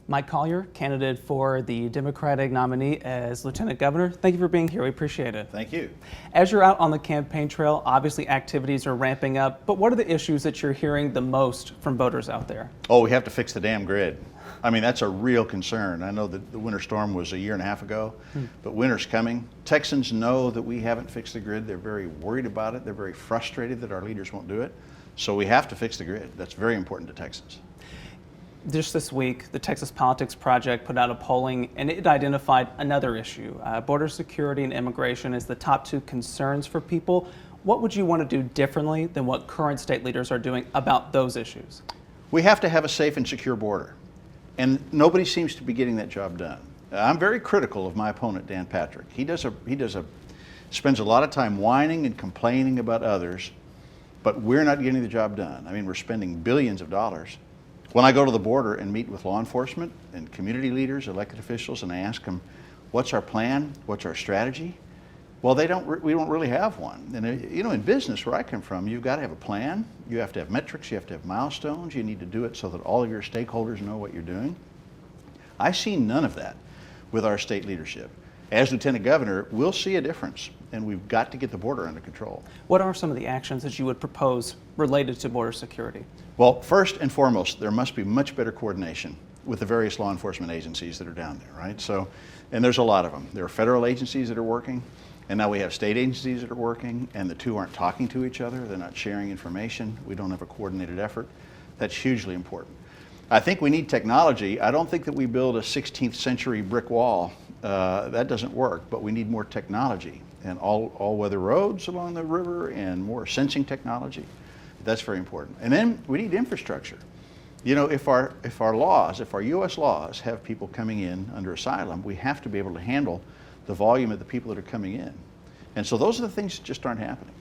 Mike Collier, candidate for the Democratic nominee as Lieutenant Governor. Thank you for being here. We appreciate it. Thank you. As you're out on the campaign trail, obviously activities are ramping up, but what are the issues that you're hearing the most from voters out there? Oh, we have to fix the damn grid. I mean, that's a real concern. I know that the winter storm was a year and a half ago, but winter's coming. Texans know that we haven't fixed the grid. They're very worried about it. They're very frustrated that our leaders won't do it. So we have to fix the grid. That's very important to Texans. Just this week, the Texas Politics Project put out a polling and it identified another issue. Border security and immigration as the top two concerns for people. What would you want to do differently than what current state leaders are doing about those issues? We have to have a safe and secure border, and nobody seems to be getting that job done. I'm very critical of my opponent, Dan Patrick. He spends a lot of time whining and complaining about others, but we're not getting the job done. I mean, we're spending billions of dollars. When I go to the border and meet with law enforcement and community leaders, elected officials, and I ask them, what's our plan? What's our strategy? Well, we don't really have one. And you know, in business where I come from, you've got to have a plan. You have to have metrics. You have to have milestones. You need to do it so that all of your stakeholders know what you're doing. I see none of that with our state leadership. As Lieutenant Governor, we'll see a difference, and we've got to get the border under control. What are some of the actions that you would propose related to border security? Well, first and foremost, there must be much better coordination with the various law enforcement agencies that are down there, right? So, and there's a lot of them. There are federal agencies that are working, and now we have state agencies that are working, and the two aren't talking to each other. They're not sharing information. We don't have a coordinated effort. That's hugely important. I think we need technology. I don't think that we build a 16th century brick wall. That doesn't work, but we need more technology and all-weather roads along the river and more sensing technology. That's very important. And then we need infrastructure. You know, if our U.S. laws have people coming in under asylum, we have to be able to handle the volume of the people that are coming in. And so those are the things that just aren't happening.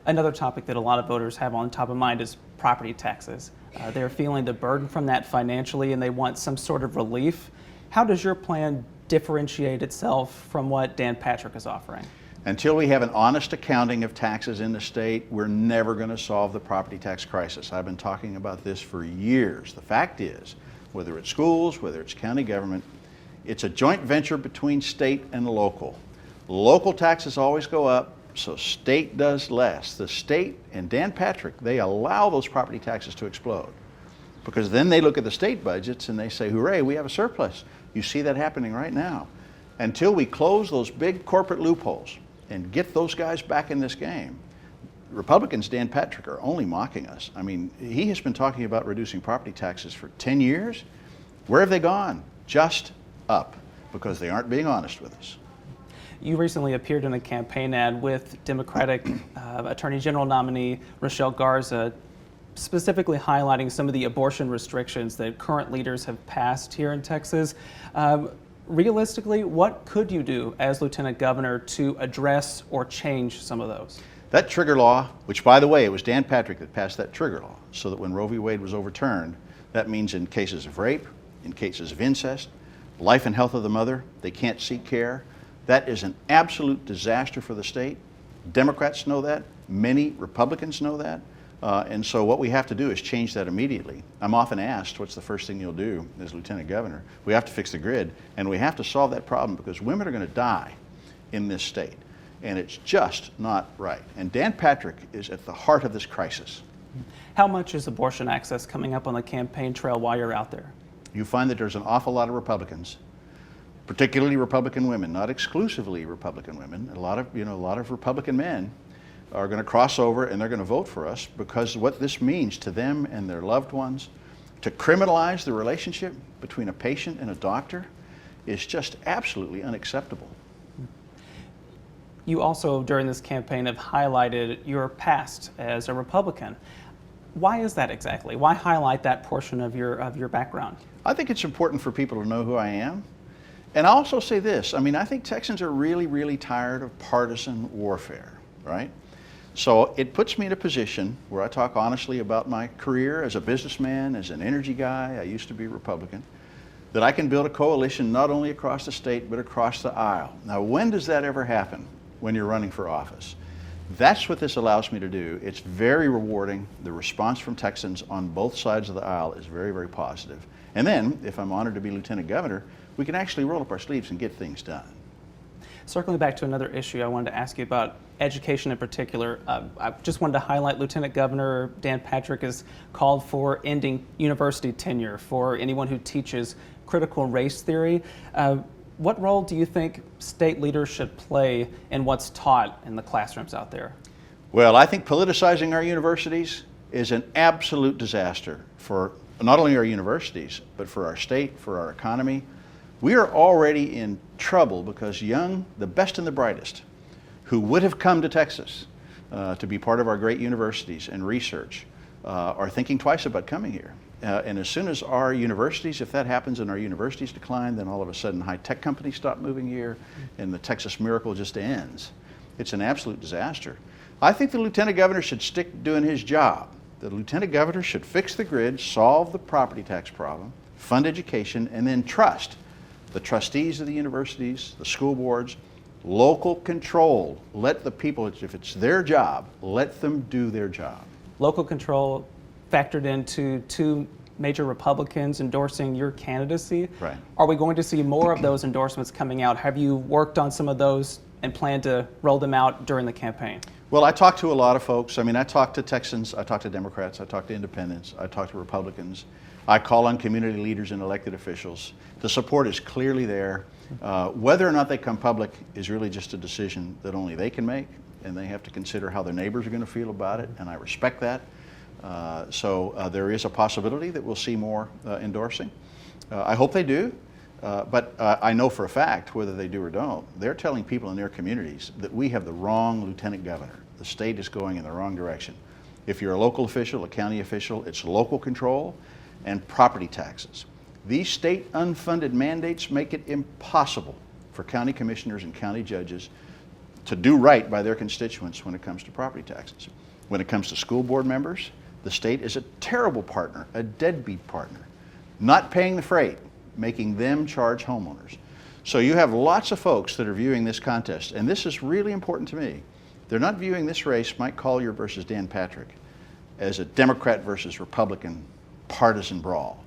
Another topic that a lot of voters have on top of mind is property taxes. They're feeling the burden from that financially and they want some sort of relief. How does your plan differentiate itself from what Dan Patrick is offering? Until we have an honest accounting of taxes in the state, we're never going to solve the property tax crisis. I've been talking about this for years. The fact is, whether it's schools, whether it's county government, it's a joint venture between state and local. Local taxes always go up, so state does less. The state and Dan Patrick, they allow those property taxes to explode because then they look at the state budgets and they say, hooray, we have a surplus. You see that happening right now. Until we close those big corporate loopholes and get those guys back in this game, Republicans, Dan Patrick, are only mocking us. I mean, he has been talking about reducing property taxes for 10 years. Where have they gone? Just up, because they aren't being honest with us. You recently appeared in a campaign ad with Democratic Attorney General nominee Rochelle Garza, specifically highlighting some of the abortion restrictions that current leaders have passed here in Texas. Realistically, what could you do as Lieutenant Governor to address or change some of those? That trigger law, which by the way, it was Dan Patrick that passed that trigger law, so that when Roe v. Wade was overturned, that means in cases of rape, in cases of incest, life and health of the mother, they can't seek care. That is an absolute disaster for the state. Democrats know that. Many Republicans know that. And so what we have to do is change that immediately. I'm often asked, what's the first thing you'll do as Lieutenant Governor? We have to fix the grid, and we have to solve that problem because women are going to die in this state, and it's just not right. And Dan Patrick is at the heart of this crisis. How much is abortion access coming up on the campaign trail while you're out there? You find that there's an awful lot of Republicans, particularly Republican women, not exclusively Republican women. A lot of Republican men are going to cross over and they're going to vote for us because what this means to them and their loved ones, to criminalize the relationship between a patient and a doctor, is just absolutely unacceptable. You also, during this campaign, have highlighted your past as a Republican. Why is that exactly? Why highlight that portion of your background? I think it's important for people to know who I am. And I also say this, I mean, I think Texans are really, really tired of partisan warfare, right? So it puts me in a position where I talk honestly about my career as a businessman, as an energy guy. I used to be a Republican. That I can build a coalition not only across the state, but across the aisle. Now, when does that ever happen when you're running for office? That's what this allows me to do. It's very rewarding. The response from Texans on both sides of the aisle is very, very positive. And then, if I'm honored to be Lieutenant Governor, we can actually roll up our sleeves and get things done. Circling back to another issue, I wanted to ask you about education in particular. I just wanted to highlight Lieutenant Governor Dan Patrick has called for ending university tenure for anyone who teaches critical race theory. What role do you think state leaders should play in what's taught in the classrooms out there? Well, I think politicizing our universities is an absolute disaster for not only our universities, but for our state, for our economy. We are already in trouble because the best and the brightest, who would have come to Texas to be part of our great universities and research, are thinking twice about coming here. And as soon as our universities, if that happens and our universities decline, then all of a sudden high-tech companies stop moving here and the Texas miracle just ends. It's an absolute disaster. I think the Lieutenant Governor should stick to doing his job. The Lieutenant Governor should fix the grid, solve the property tax problem, fund education, and then trust the trustees of the universities, the school boards, local control. Let the people, if it's their job, let them do their job. Local control factored into two major Republicans endorsing your candidacy. Right. Are we going to see more of those endorsements coming out? Have you worked on some of those and plan to roll them out during the campaign? Well, I talk to a lot of folks. I mean, I talk to Texans, I talk to Democrats, I talk to independents, I talk to Republicans. I call on community leaders and elected officials. The support is clearly there. Whether or not they come public is really just a decision that only they can make, and they have to consider how their neighbors are going to feel about it, and I respect that. So there is a possibility that we'll see more endorsing. I hope they do, but I know for a fact, whether they do or don't, they're telling people in their communities that we have the wrong lieutenant governor. The state is going in the wrong direction. If you're a local official, a county official, it's local control and property taxes. These state unfunded mandates make it impossible for county commissioners and county judges to do right by their constituents when it comes to property taxes. When it comes to school board members, the state is a terrible partner, a deadbeat partner, not paying the freight, making them charge homeowners. So you have lots of folks that are viewing this contest, and this is really important to me. They're not viewing this race, Mike Collier versus Dan Patrick, as a Democrat versus Republican partisan brawl.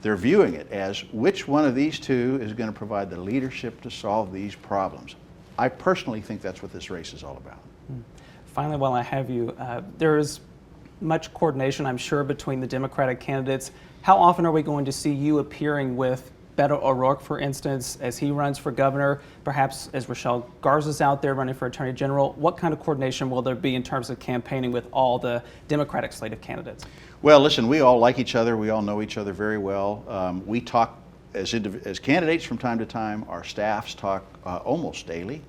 They're viewing it as which one of these two is going to provide the leadership to solve these problems. I personally think that's what this race is all about. Finally, while I have you, there is much coordination, I'm sure, between the Democratic candidates. How often are we going to see you appearing with Beto O'Rourke, for instance, as he runs for governor, perhaps as Rochelle Garza's out there running for attorney general? What kind of coordination will there be in terms of campaigning with all the Democratic slate of candidates? Well, listen, we all like each other. We all know each other very well. We talk as candidates from time to time. Our staffs talk almost daily.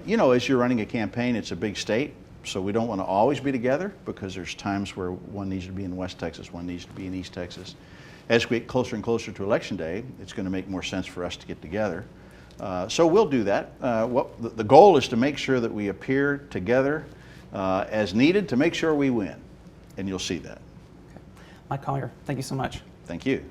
You know, as you're running a campaign, it's a big state, so we don't want to always be together because there's times where one needs to be in West Texas, one needs to be in East Texas. As we get closer and closer to Election Day, it's going to make more sense for us to get together. So we'll do that. The goal is to make sure that we appear together as needed to make sure we win, and you'll see that. Okay. Mike Collier, thank you so much. Thank you.